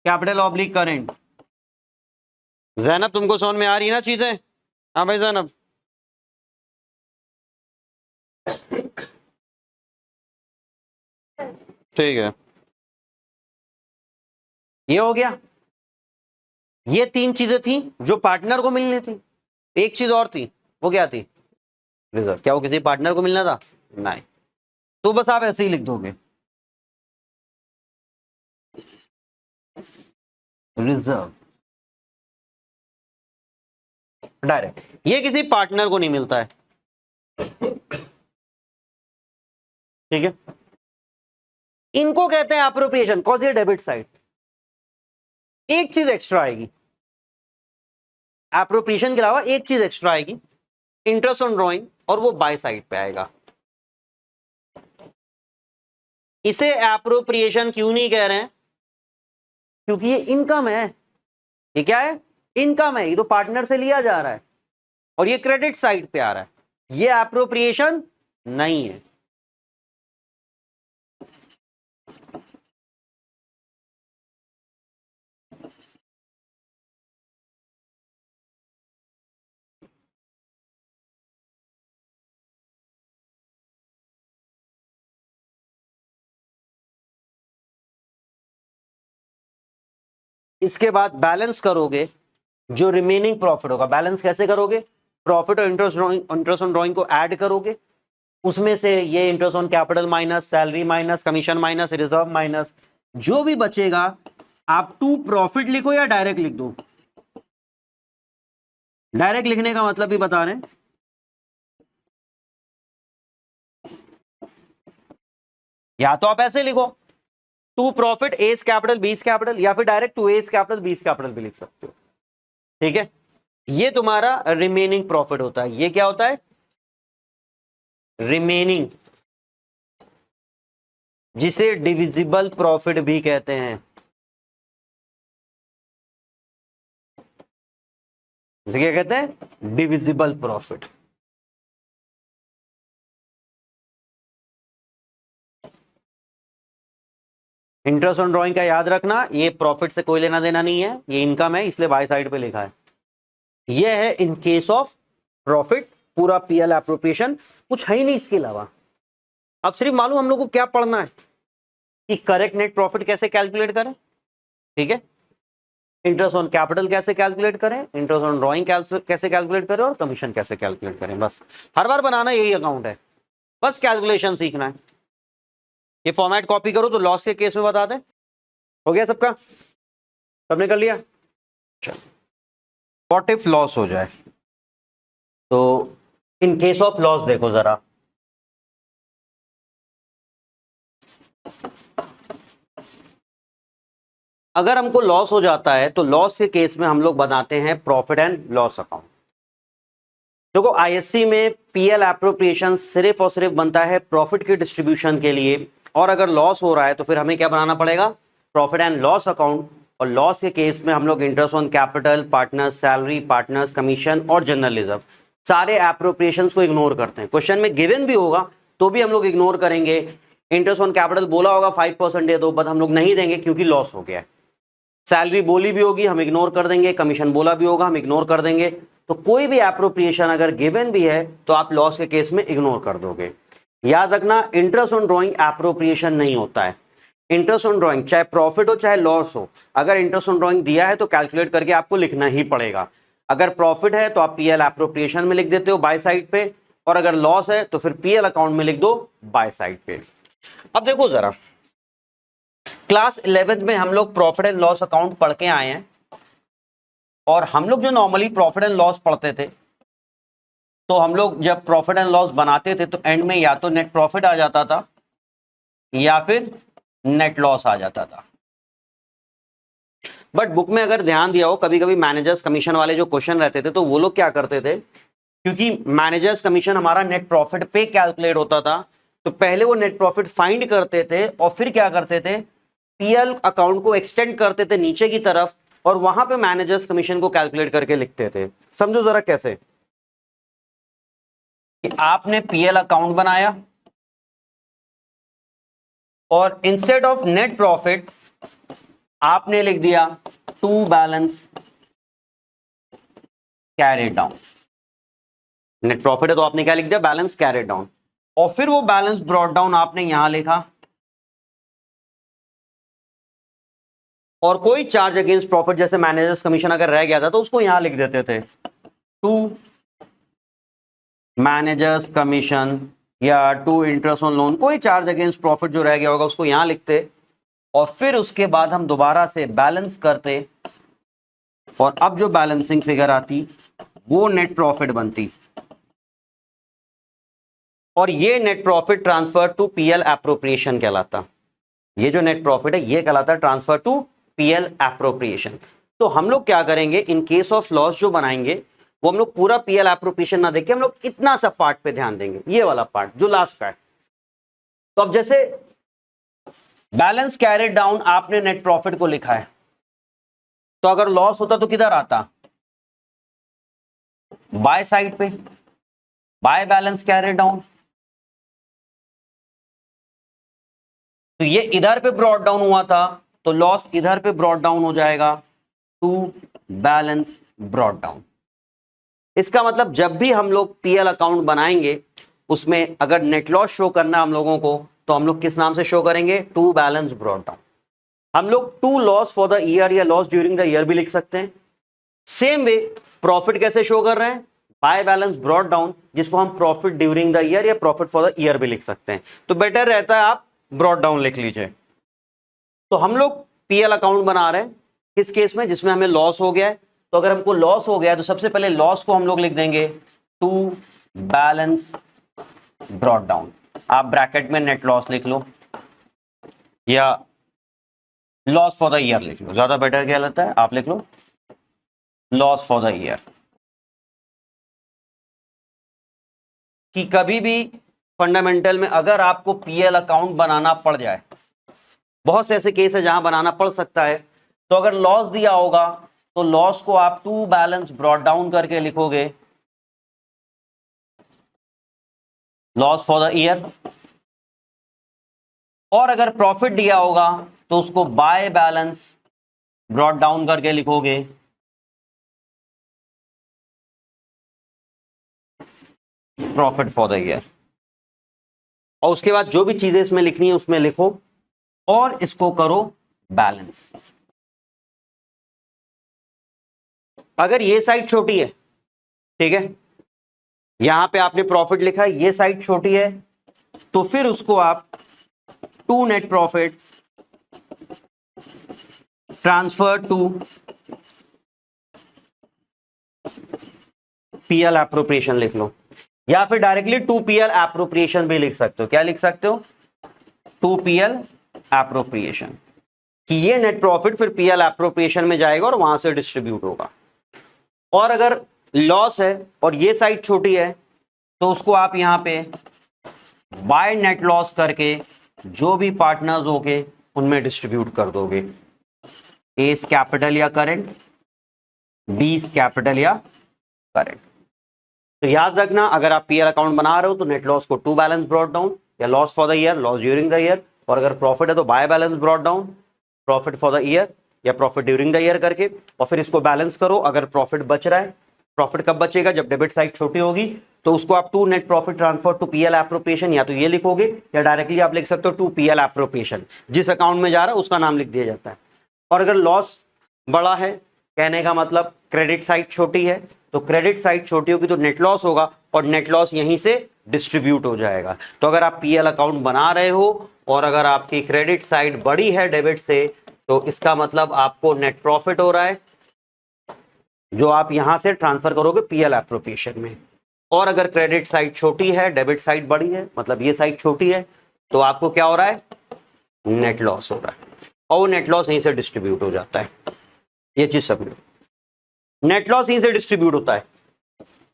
capital oblique current. Zainab तुमको समझ में आ रही है ना चीजें? हाँ भाई जैनब, ठीक है। ये हो गया। ये तीन चीजें थी जो पार्टनर को मिलनी थी। एक चीज और थी, वो क्या थी? रिजर्व। क्या वो किसी पार्टनर को मिलना था? नहीं। तो बस आप ऐसे ही लिख दोगे रिजर्व डायरेक्ट। ये किसी पार्टनर को नहीं मिलता है, ठीक है। इनको कहते हैं एप्रोप्रिएशन, कॉज ये डेबिट साइड। एक चीज एक्स्ट्रा आएगी एप्रोप्रिएशन के अलावा, एक चीज एक्स्ट्रा आएगी, इंटरेस्ट ऑन ड्रॉइंग, और वो बाय साइड पे आएगा। इसे एप्रोप्रिएशन क्यों नहीं कह रहे हैं? क्योंकि ये इनकम है। ये क्या है? इनकम है। ये तो पार्टनर से लिया जा रहा है और ये क्रेडिट साइड पे आ रहा है। ये एप्रोप्रिएशन नहीं है। इसके बाद बैलेंस करोगे, जो रिमेनिंग प्रॉफिट होगा बैलेंस कैसे करोगे? प्रॉफिट और इंटरेस्ट ऑन ड्रॉइंग को ऐड करोगे, उसमें से ये interest on capital minus, salary minus, commission minus, reserve minus, जो भी बचेगा आप टू प्रॉफिट लिखो या डायरेक्ट लिख दो। डायरेक्ट लिखने का मतलब भी बता रहे हैं, या तो आप ऐसे लिखो to profit S capital B's capital, या फिर direct to S capital B's capital भी लिख सकते हो, ठीक है। ये तुम्हारा रिमेनिंग प्रॉफिट होता है। ये क्या होता है? रिमेनिंग, जिसे डिविजिबल प्रॉफिट भी कहते हैं। इसे क्या कहते हैं? Divisible profit. Interest on drawing का याद रखना, ये प्रॉफिट से कोई लेना देना नहीं है, ये इनकम है, इसलिए बाय साइड पे लिखा है। ये है इन केस ऑफ प्रॉफिट, पूरा पीएल एप्रोप्रिएशन, कुछ है ही नहीं इसके अलावा। अब सिर्फ मालूम हम लोग को क्या पढ़ना है कि करेक्ट नेट प्रॉफिट कैसे कैलकुलेट करें, ठीक है। इंटरेस्ट ऑन कैपिटल कैसे कैलकुलेट करें, इंटरेस्ट ऑन ड्रॉइंग कैसे कैलकुलेट करें, और कमीशन कैसे कैलकुलेट करें। बस हर बार बनाना यही अकाउंट है, बस कैलकुलेशन सीखना है। ये फॉर्मेट कॉपी करो तो लॉस के केस में बता दें। हो गया सबका? सबने कर लिया? चलो। व्हाट इफ लॉस हो जाए, तो इन केस ऑफ लॉस देखो जरा, अगर हमको लॉस हो जाता है तो लॉस के केस में हम लोग बनाते हैं प्रॉफिट एंड लॉस अकाउंट। देखो आईएससी में पीएल एप्रोप्रिएशन सिर्फ और सिर्फ बनता है प्रॉफिट की डिस्ट्रीब्यूशन के लिए, और अगर लॉस हो रहा है तो फिर हमें क्या बनाना पड़ेगा, प्रॉफिट एंड लॉस अकाउंट। और लॉस के केस में हम लोग interest on capital, partners salary, partners commission और जनरल रिजर्व, सारे एप्रोप्रिएशन को इग्नोर करते हैं। क्वेश्चन में गिवन भी होगा तो भी हम लोग इग्नोर करेंगे। इंटरेस्ट ऑन कैपिटल बोला होगा 5% दे दो, बट हम लोग नहीं देंगे क्योंकि लॉस हो गया है। सैलरी बोली भी होगी हम इग्नोर कर देंगे, कमीशन बोला भी होगा हम इग्नोर कर देंगे। तो कोई भी एप्रोप्रिएशन अगर गिवन भी है तो आप लॉस के केस में इग्नोर कर दोगे। याद रखना, इंटरेस्ट ऑन ड्रॉइंग एप्रोप्रिएशन नहीं होता है। इंटरेस्ट ऑन ड्रॉइंग चाहे प्रॉफिट हो चाहे लॉस हो, अगर इंटरेस्ट ऑन ड्रॉइंग दिया है तो कैलकुलेट करके आपको लिखना ही पड़ेगा। अगर प्रॉफिट है तो आप पीएल एप्रोप्रिएशन में लिख देते हो बाय साइड पे, और अगर लॉस है तो फिर पीएल अकाउंट में लिख दो बाय साइड पे। अब देखो जरा, क्लास 11th में हम लोग प्रॉफिट एंड लॉस अकाउंट पढ़ के आए हैं, और हम लोग जो नॉर्मली प्रॉफिट एंड लॉस पढ़ते थे, तो हम लोग जब प्रॉफिट एंड लॉस बनाते थे तो एंड में या तो नेट प्रॉफिट आ जाता था या फिर नेट लॉस आ जाता था। बट बुक में अगर ध्यान दिया हो, कभी कभी मैनेजर्स कमीशन वाले जो क्वेश्चन रहते थे तो वो लोग क्या करते थे, क्योंकि मैनेजर्स कमीशन हमारा नेट प्रॉफिट पे कैलकुलेट होता था, तो पहले वो नेट प्रॉफिट फाइंड करते थे और फिर क्या करते थे, पीएल अकाउंट को एक्सटेंड करते थे नीचे की तरफ, और वहां पे मैनेजर्स कमीशन को कैलकुलेट करके लिखते थे। समझो जरा कैसे, कि आपने पीएल अकाउंट बनाया और इंस्टेड ऑफ नेट प्रॉफिट आपने लिख दिया to balance carried down. Net profit है तो आपने क्या लिख दिया, बैलेंस कैरिड डाउन, और फिर वो बैलेंस ब्रॉट डाउन आपने यहां लिखा, और कोई चार्ज अगेंस्ट प्रॉफिट जैसे मैनेजर्स कमीशन अगर रह गया था तो उसको यहां लिख देते थे टू मैनेजर्स कमीशन या टू इंटरेस्ट ऑन लोन, कोई चार्ज अगेंस्ट प्रॉफिट जो रह गया होगा उसको यहां लिखते, और फिर उसके बाद हम दोबारा से बैलेंस करते, और अब जो बैलेंसिंग फिगर आती वो नेट प्रॉफिट बनती, और ये net profit transfer to PL appropriation कहलाता। ये जो नेट प्रॉफिट है ये कहलाता है ट्रांसफर टू पीएल एप्रोप्रिएशन। तो हम लोग क्या करेंगे, इन केस ऑफ लॉस जो बनाएंगे वो हम लोग पूरा पीएल एप्रोप्रिएशन ना देके हम लोग इतना सा पार्ट पे ध्यान देंगे, ये वाला पार्ट जो लास्ट का है। तो अब जैसे बैलेंस कैरिड डाउन आपने नेट प्रॉफिट को लिखा है, तो अगर लॉस होता तो किधर आता, बाय साइड पे, बाय बैलेंस कैरिड डाउन। तो ये इधर पे ब्रॉट डाउन हुआ था तो लॉस इधर पे ब्रॉट डाउन हो जाएगा टू बैलेंस ब्रॉट डाउन। इसका मतलब जब भी हम लोग पीएल अकाउंट बनाएंगे उसमें अगर नेट लॉस शो करना है हम लोगों को, तो हम लोग किस नाम से शो करेंगे, टू बैलेंस ब्रॉट डाउन। हम लोग to loss for the year या लॉस ड्यूरिंग द ईयर भी लिख सकते हैं। सेम वे प्रॉफिट कैसे शो कर रहे हैं, बाय बैलेंस ब्रॉट डाउन, जिसको हम प्रॉफिट ड्यूरिंग द ईयर या प्रॉफिट फॉर द ईयर भी लिख सकते हैं। तो बेटर रहता है आप ब्रॉट डाउन लिख लीजिए। तो हम लोग पीएल अकाउंट बना रहे हैं किस केस में, जिसमें हमें लॉस हो गया है। तो अगर हमको लॉस हो गया है तो सबसे पहले लॉस को हम लोग लिख देंगे टू बैलेंस ब्रॉट डाउन। आप ब्रैकेट में नेट लॉस लिख लो या लॉस फॉर द ईयर लिख लो, ज्यादा बेटर क्या लगता है, आप लिख लो लॉस फॉर द ईयर। कि कभी भी फंडामेंटल में अगर आपको पीएल अकाउंट बनाना पड़ जाए, बहुत से ऐसे केस है जहां बनाना पड़ सकता है, तो अगर लॉस दिया होगा तो लॉस को आप टू बैलेंस ब्रॉट डाउन करके लिखोगे लॉस फॉर द ईयर, और अगर प्रॉफिट दिया होगा तो उसको बाय बैलेंस ब्रॉट डाउन करके लिखोगे प्रॉफिट फॉर द ईयर। और उसके बाद जो भी चीजें इसमें लिखनी है उसमें लिखो और इसको करो बैलेंस। अगर ये साइड छोटी है, ठीक है, यहां पे आपने प्रॉफिट लिखा है, ये साइड छोटी है, तो फिर उसको आप to net profit transfer to PL appropriation लिख लो, या फिर डायरेक्टली टू पीएल एप्रोप्रिएशन भी लिख सकते हो। क्या लिख सकते हो? टू पीएल एप्रोप्रिएशन, कि ये नेट प्रॉफिट फिर पीएल एप्रोप्रिएशन में जाएगा और वहां से डिस्ट्रीब्यूट होगा। और अगर लॉस है और ये साइड छोटी है तो उसको आप यहां पे बाय नेट लॉस करके जो भी पार्टनर्स होंगे उनमें डिस्ट्रीब्यूट कर दोगे। ए कैपिटल या करंट, बी कैपिटल या करंट। तो याद रखना, अगर आप पीएल अकाउंट बना रहे हो तो नेट लॉस को टू बैलेंस ब्रॉट डाउन, या loss for the year, loss during the year, और अगर प्रॉफिट है तो bye balance brought down, profit for the year या प्रॉफिट ड्यूरिंग द ईयर करके, और फिर इसको बैलेंस करो। अगर प्रॉफिट बच रहा है, प्रॉफिट कब बचेगा? जब डेबिट साइड छोटी होगी, तो उसको आप to net profit transfer to PL appropriation, या तो ये लिखोगे या डायरेक्टली आप लिख सकते हो टू पीएल एप्रोप्रिएशन। जिस अकाउंट में जा रहा है उसका नाम लिख दिया जाता है। और अगर लॉस बड़ा है, कहने का मतलब क्रेडिट साइड छोटी है, तो क्रेडिट साइड छोटी होगी तो नेट लॉस होगा, और नेट लॉस यहीं से डिस्ट्रीब्यूट हो जाएगा। तो अगर आप पीएल अकाउंट बना रहे हो और अगर आपकी क्रेडिट साइड बड़ी है डेबिट से, तो इसका मतलब आपको नेट प्रॉफिट हो रहा है जो आप यहां से ट्रांसफर करोगे पीएल एप्रोप्रिएशन में। और अगर क्रेडिट साइड छोटी है, डेबिट साइड बड़ी है, मतलब ये साइड छोटी है, तो आपको क्या हो रहा है? नेट लॉस हो रहा है, और वो नेट लॉस यहीं से डिस्ट्रीब्यूट हो जाता है। ये चीज समझो, नेट लॉस यहीं से डिस्ट्रीब्यूट होता है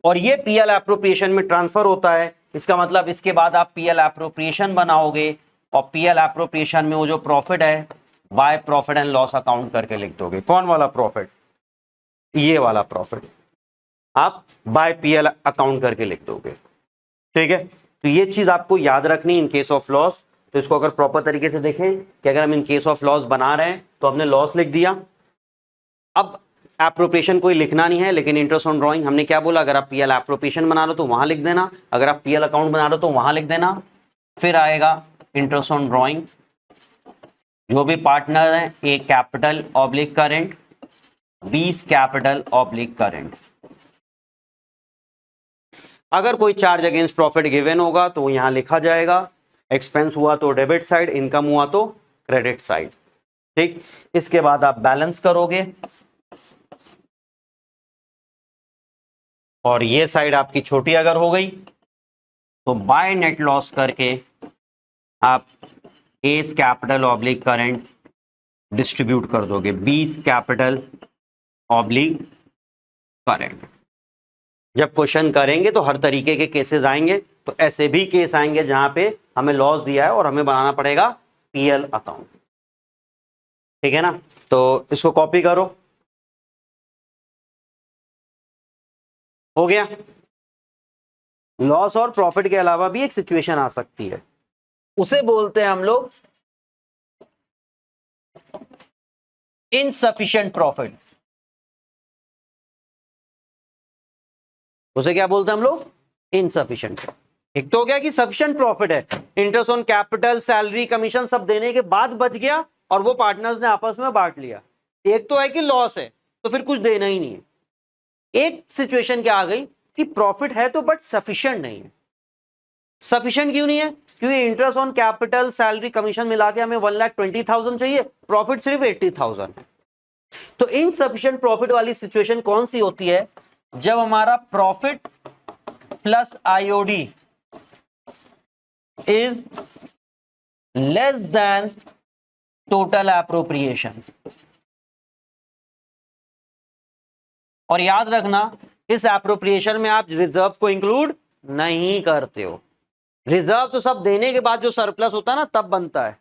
और ये पीएल एप्रोप्रिएशन में ट्रांसफर होता है। इसका मतलब इसके बाद आप पीएल एप्रोप्रिएशन बनाओगे और पीएल एप्रोप्रिएशन में वो जो प्रॉफिट है by profit and loss account करके लिख दोगे। कौन वाला प्रॉफिट? ये वाला प्रॉफिट आप बाय पीएल अकाउंट करके लिख दोगे। ठीक है, तो ये चीज आपको याद रखनी इन केस ऑफ लॉस। तो इसको अगर प्रॉपर तरीके से देखें कि अगर हम इन केस ऑफ लॉस बना रहे हैं तो हमने लॉस लिख दिया। अब एप्रोप्रिएशन कोई लिखना नहीं है, लेकिन इंटरेस्ट ऑन ड्राइंग हमने क्या बोला? अगर आप पीएल एप्रोप्रिएशन बना रहे हो तो वहां लिख देना, अगर आप पीएल अकाउंट बना रहे हो तो वहां लिख देना। फिर आएगा इंटरेस्ट ऑन ड्राइंग, जो भी पार्टनर है, A capital oblique current, B capital oblique current. अगर कोई चार्ज अगेंस्ट प्रॉफिट गिवन होगा तो यहां लिखा जाएगा, एक्सपेंस हुआ तो डेबिट साइड, इनकम हुआ तो क्रेडिट साइड। ठीक, इसके बाद आप बैलेंस करोगे और ये साइड आपकी छोटी अगर हो गई तो बाय नेट लॉस करके आप ए कैपिटल ऑब्लिक करंट डिस्ट्रीब्यूट कर दोगे, बी कैपिटल ऑब्लिक करंट। जब क्वेश्चन करेंगे तो हर तरीके के केसेस आएंगे, तो ऐसे भी केस आएंगे जहां पे हमें लॉस दिया है और हमें बनाना पड़ेगा पीएल अकाउंट। ठीक है ना, तो इसको कॉपी करो। हो गया। लॉस और प्रॉफिट के अलावा भी एक सिचुएशन आ सकती है, उसे बोलते हैं हम लोग इनसफिशिएंट प्रॉफिट। उसे क्या बोलते हैं हम लोग? इनसफिशिएंट। एक तो हो गया कि सफिशिएंट प्रॉफिट है, interest on capital, salary, commission सब देने के बाद बच गया और वो पार्टनर्स ने आपस में बांट लिया। एक तो है कि लॉस है तो फिर कुछ देना ही नहीं है। एक सिचुएशन क्या आ गई कि प्रॉफिट है तो बट सफिशिएंट नहीं है। सफिशिएंट क्यों नहीं है? क्योंकि interest on capital, salary, commission मिला के हमें 1,20,000 चाहिए, प्रॉफिट सिर्फ 80,000 है। तो इनसफिशिएंट प्रॉफिट वाली सिचुएशन कौन सी होती है? जब हमारा profit plus IOD is less than total appropriation. और याद रखना, इस एप्रोप्रिएशन में आप रिजर्व को इंक्लूड नहीं करते हो। रिजर्व तो सब देने के बाद जो सरप्लस होता है ना तब बनता है।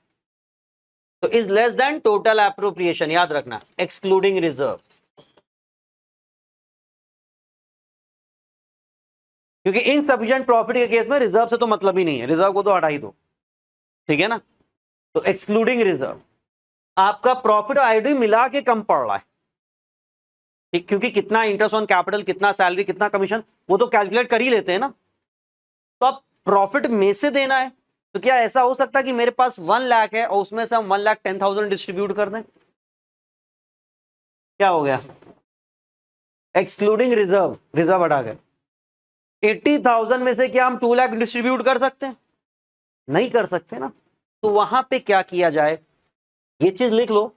तो is less than total appropriation, याद रखना, एक्सक्लूडिंग रिजर्व। क्योंकि इनसफिशिएंट प्रॉफिट के केस में रिजर्व से तो मतलब ही नहीं है, रिजर्व को तो हटा ही दो। ठीक है ना, तो एक्सक्लूडिंग रिजर्व आपका प्रॉफिट और आईडी मिला के कम पड़ रहा है। ठीक, क्योंकि कितना इंटरेस्ट ऑन कैपिटल, कितना सैलरी, कितना कमीशन, वो तो कैलकुलेट कर ही लेते हैं ना। तो अब प्रॉफिट में से देना है, तो क्या ऐसा हो सकता है कि मेरे पास 1 लाख है और उसमें से हम 1,10,000 डिस्ट्रीब्यूट कर दें? क्या हो गया? एक्सक्लूडिंग रिजर्व, रिजर्व हटा गए। 80,000 में से क्या हम 2 लाख डिस्ट्रीब्यूट कर सकते हैं? नहीं कर सकते ना। तो वहां पे क्या किया जाए, ये चीज लिख लो।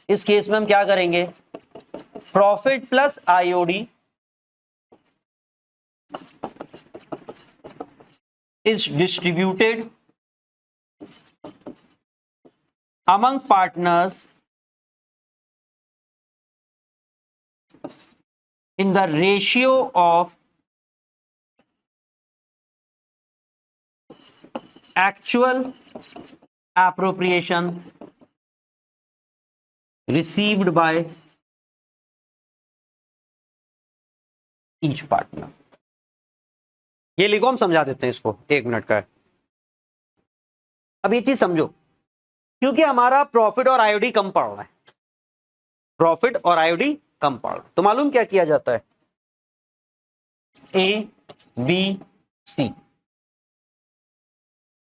इस केस में हम क्या करेंगे, profit plus IOD is distributed among partners in the ratio of actual appropriation received by each partner. ये लिखो, हम समझा देते हैं इसको, 1 मिनट का है। अब ये चीज समझो, क्योंकि हमारा प्रॉफिट और आईओडी कम पड़ रहा है, प्रॉफिट और आईओडी कम पड़ रहा है, तो मालूम क्या किया जाता है, A B C,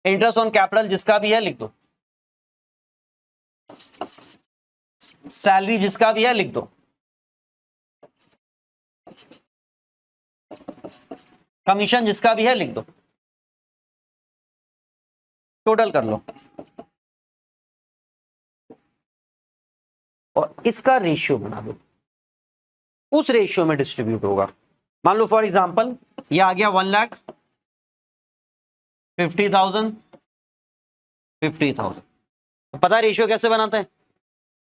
interest on capital जिसका भी है लिख दो, सैलरी जिसका भी है लिख दो, कमीशन जिसका भी है लिख दो, टोटल कर लो और इसका रेशियो बना दो, उस रेशियो में डिस्ट्रीब्यूट होगा। मान लो फॉर एग्जांपल ये आ गया 1,50,000 50,000। पता है रेशियो कैसे बनाते हैं,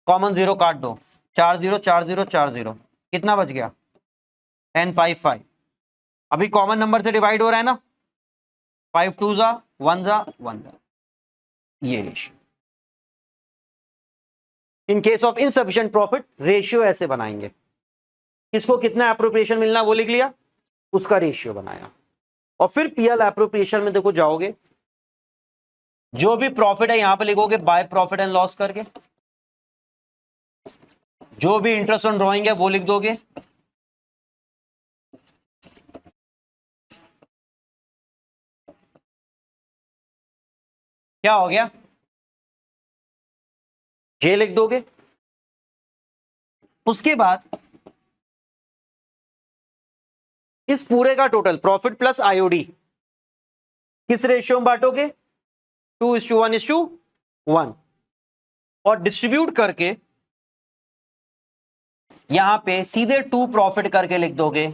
कॉमन जीरो काट दो, 4 0 4 0 4 0, कितना बच गया 1055। अभी कॉमन नंबर से डिवाइड हो रहा है ना, 5 2 जा 1 जा 1 जा, ये ratio. In case of insufficient profit ratio ऐसे बनाएंगे, किसको कितना एप्रोप्रिएशन मिलना वो लिख लिया, उसका रेशियो बनाया। और फिर पीएल एप्रोप्रिएशन में देखो जाओगे, जो भी प्रॉफिट है यहां पे लिखोगे बाय प्रॉफिट एंड लॉस करके, जो भी इंटरेस्ट ऑन ड्रॉइंग है वो लिख दोगे, क्या हो गया, जे लिख दोगे। उसके बाद इस पूरे का टोटल प्रॉफिट प्लस आईओडी किस रेशियो में बांटोगे, 2:1:1, और डिस्ट्रीब्यूट करके यहां पे सीधे 2 प्रॉफिट करके लिख दोगे,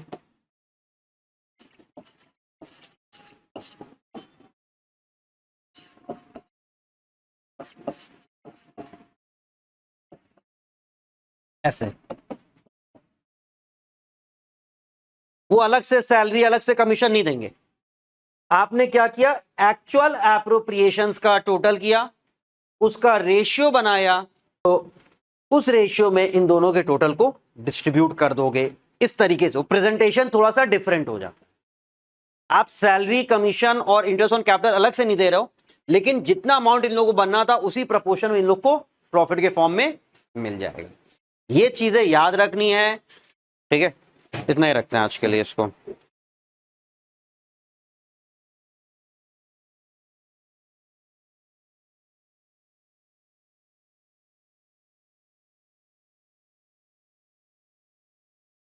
ऐसे। वो अलग से सैलरी अलग से कमीशन नहीं देंगे, आपने क्या किया, एक्चुअल एप्रोप्रिएशंस का टोटल किया, उसका रेशियो बनाया, तो उस रेशियो में इन दोनों के टोटल को डिस्ट्रीब्यूट कर दोगे। इस तरीके से प्रेजेंटेशन थोड़ा सा डिफरेंट हो जाता है। आप सैलरी कमीशन और इंटरेस्ट ऑन कैपिटल अलग से नहीं दे रहे हो, लेकिन जितना अमाउंट इन लोगों को बनना था उसी प्रपोर्शन में इन लोग को प्रॉफिट के फॉर्म में मिल जाएगा। ये चीजें याद रखनी है, ठीक है। इतना ही रखते हैं आज के लिए इसको।